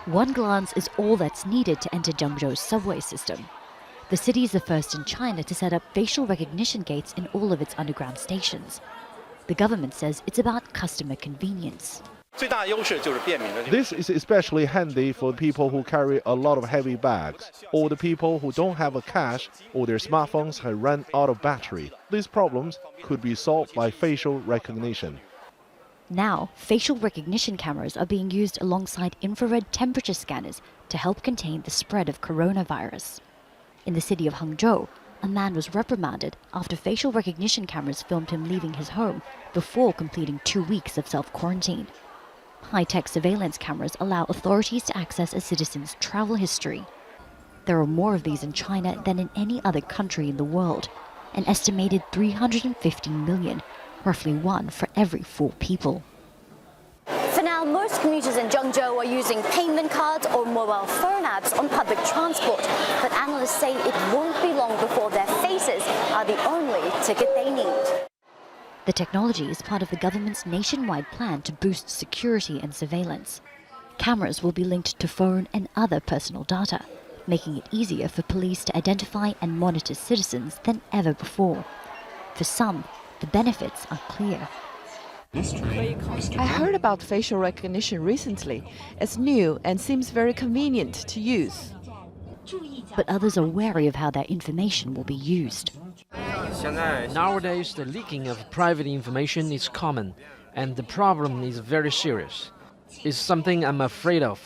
One glance is all that's needed to enter Zhengzhou's subway system. The city is the first in China to set up facial recognition gates in all of its underground stations. The government says it's about customer convenience. This is especially handy for people who carry a lot of heavy bags, or the people who don't have a cash or their smartphones have run out of battery. These problems could be solved by facial recognition. Now, facial recognition cameras are being used alongside infrared temperature scanners to help contain the spread of coronavirus. In the city of Hangzhou, a man was reprimanded after facial recognition cameras filmed him leaving his home before completing 2 weeks of self-quarantine. High-tech surveillance cameras allow authorities to access a citizen's travel history. There are more of these in China than in any other country in the world, an estimated 350 million, roughly 1 for every 4 people. For now, most commuters in Zhengzhou are using payment cards or mobile phone apps on public transport, but analysts say it won't be long before their faces are the only ticket they need. The technology is part of the government's nationwide plan to boost security and surveillance. Cameras will be linked to phone and other personal data, making it easier for police to identify and monitor citizens than ever before. For some, the benefits are clear. I heard about facial recognition recently. It's new and seems very convenient to use. But others are wary of how their information will be used. Nowadays, the leaking of private information is common, and the problem is very serious. It's something I'm afraid of.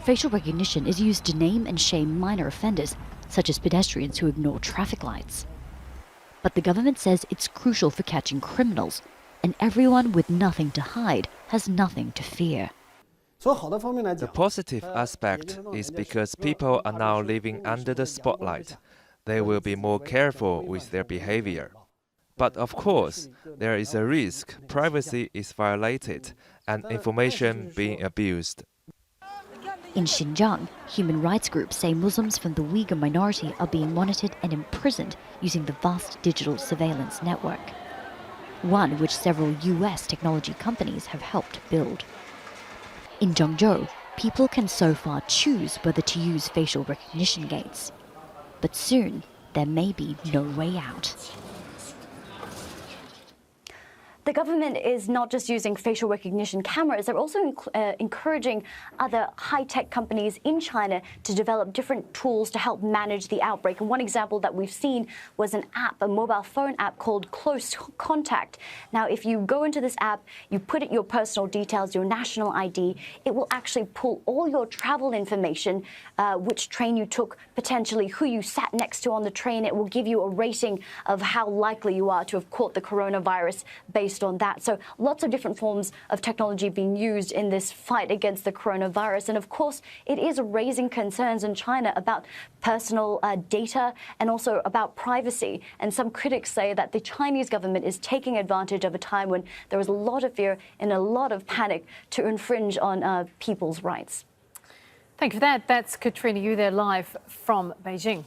Facial recognition is used to name and shame minor offenders, such as pedestrians who ignore traffic lights. But the government says it's crucial for catching criminals, and everyone with nothing to hide has nothing to fear. The positive aspect is because people are now living under the spotlight. They will be more careful with their behavior. But of course, there is a risk privacy is violated and information being abused. In Xinjiang, human rights groups say Muslims from the Uyghur minority are being monitored and imprisoned using the vast digital surveillance network, one which several US technology companies have helped build. In Zhengzhou, people can so far choose whether to use facial recognition gates. But soon, there may be no way out. The government is not just using facial recognition cameras, they're also encouraging other high-tech companies in China to develop different tools to help manage the outbreak. And one example that we've seen was an app, a mobile phone app called Close Contact. Now, if you go into this app, you put in your personal details, your national ID, it will actually pull all your travel information, which train you took, potentially who you sat next to on the train. It will give you a rating of how likely you are to have caught the coronavirus based on that. So lots of different forms of technology being used in this fight against the coronavirus. And of course, it is raising concerns in China about personal data and also about privacy. And some critics say that the Chinese government is taking advantage of a time when there is a lot of fear and a lot of panic to infringe on people's rights. Thank you for that. That's Katrina Yu there live from Beijing.